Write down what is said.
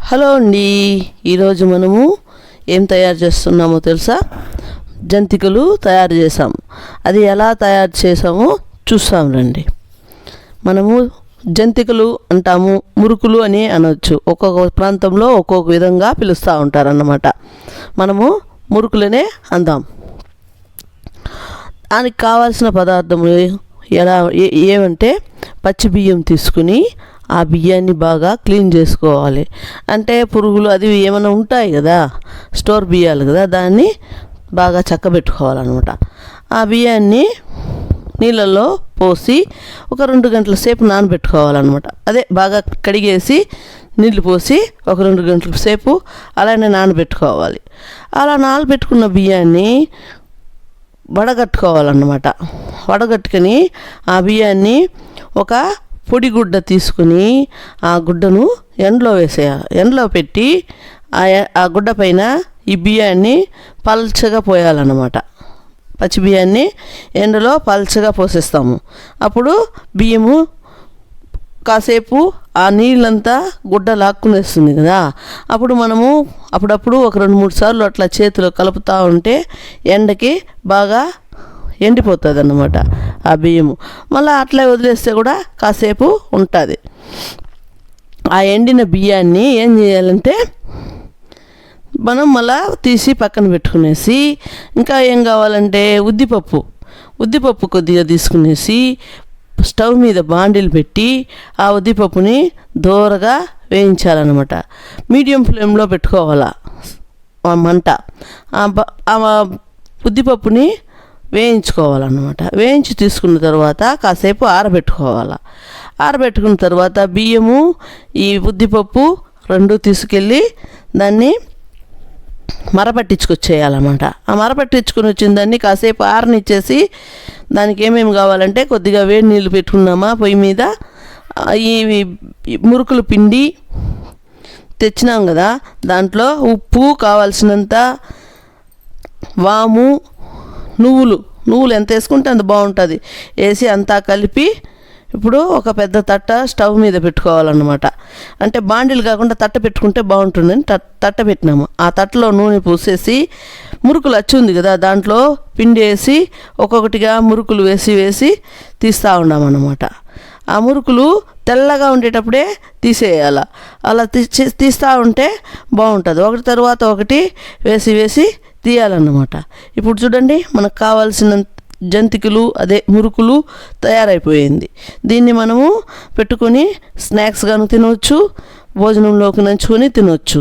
Hello అండి, ఈరోజు మనము ఏం తయారు చేస్తున్నామో తెలుసా? జంతికలు తయారు చేసాము. అది ఎలా తయారు చేసామో చూస్తాం రండి. మనము జంతికలు అంటాము, మురుకులు అని అనొచ్చు. ఒక్కొక్క ప్రాంతంలో ఒక్కొక్క విధంగా పిలుస్తూ ఉంటారన్నమాట. మనము మురుకులనే అందాం. దానికి కావాల్సిన పదార్థములు ఏమంటే పచ్చి బియ్యం తీసుకుని ఆ బియ్యాన్ని బాగా క్లీన్ చేసుకోవాలి. అంటే పురుగులు అది ఏమైనా ఉంటాయి కదా, స్టోర్ బియ్యాలు కదా, దాన్ని బాగా చక్కబెట్టుకోవాలన్నమాట. ఆ బియ్యాన్ని నీళ్ళల్లో పోసి ఒక 2 గంటల సేపు నానబెట్టుకోవాలన్నమాట. అదే బాగా కడిగేసి నీళ్ళు పోసి ఒక 2 గంటల సేపు అలానే నానబెట్టుకోవాలి. అలా నానబెట్టుకున్న బియ్యాన్ని వడగట్టుకోవాలన్నమాట. వడగట్టుకొని ఆ బియ్యాన్ని ఒక పొడి గుడ్డ తీసుకుని ఆ గుడ్డను ఎండలో వేసేయాలి. ఎండలో పెట్టి ఆ గుడ్డ పైన ఈ బియ్యాన్ని పల్చగా పోయాలన్నమాట. పచ్చి బియ్యాన్ని ఎండలో పల్చగా పోసేస్తాము. అప్పుడు బియ్యము కాసేపు ఆ నీళ్ళంతా గుడ్డ లాక్కునేస్తుంది కదా. అప్పుడు మనము అప్పుడప్పుడు ఒక 2-3 సార్లు అట్లా చేతిలో కలుపుతూ ఉంటే ఎండకి బాగా ఎండిపోతుంది అన్నమాట ఆ బియ్యము. మళ్ళీ అట్లే వదిలేస్తే కూడా కాసేపు ఉంటుంది. ఆ ఎండిన బియ్యాన్ని ఏం చేయాలంటే మనం మళ్ళా తీసి పక్కన పెట్టుకునేసి, ఇంకా ఏం కావాలంటే ఉద్దిపప్పు కొద్దిగా తీసుకునేసి స్టవ్ మీద బాండిల్ పెట్టి ఆ ఉద్దిపప్పుని దోరగా వేయించాలన్నమాట. మీడియం ఫ్లేమ్లో పెట్టుకోవాలా మంట. ఆ ఉద్దిపప్పుని వేయించుకోవాలన్నమాట. వేయించి తీసుకున్న తర్వాత కాసేపు ఆరబెట్టుకోవాలి. ఆరబెట్టుకున్న తర్వాత బియ్యము ఈ ఉద్దిపప్పు 2 తీసుకెళ్ళి దాన్ని మరపట్టించుకొచ్చేయాలన్నమాట. ఆ మరపట్టించుకొని వచ్చిన దాన్ని కాసేపు ఆరనిచ్చేసి దానికి ఏమేమి కావాలంటే కొద్దిగా వేడి నీళ్ళు పెట్టుకున్నామా పొయ్యి మీద, ఈ మురుకులు పిండి తెచ్చినాం కదా, దాంట్లో ఉప్పు కావాల్సినంత, వాము, నువ్వులు ఎంత వేసుకుంటే అంత బాగుంటుంది వేసి అంతా కలిపి ఇప్పుడు ఒక పెద్ద తట్ట స్టవ్ మీద పెట్టుకోవాలన్నమాట. అంటే బాండిల్ కాకుండా తట్ట పెట్టుకుంటే బాగుంటుందని తట్ట పెట్టినాము. ఆ తట్టలో నూనె పూసేసి మురుకులు అచ్చి ఉంది కదా, దాంట్లో పిండి వేసి ఒక్కొక్కటిగా మురుకులు వేసి తీస్తూ ఉన్నామన్నమాట. ఆ మురుకులు తెల్లగా ఉండేటప్పుడే తీసేయాల. అలా తీస్తూ ఉంటే బాగుంటుంది. ఒకటి తర్వాత ఒకటి వేసి తీయాలన్నమాట. ఇప్పుడు చూడండి, మనకు కావాల్సిన జంతికలు అదే మురుకులు తయారైపోయింది. దీన్ని మనము పెట్టుకొని స్నాక్స్గాను తినవచ్చు, భోజనంలోకి నంచుకొని తినవచ్చు.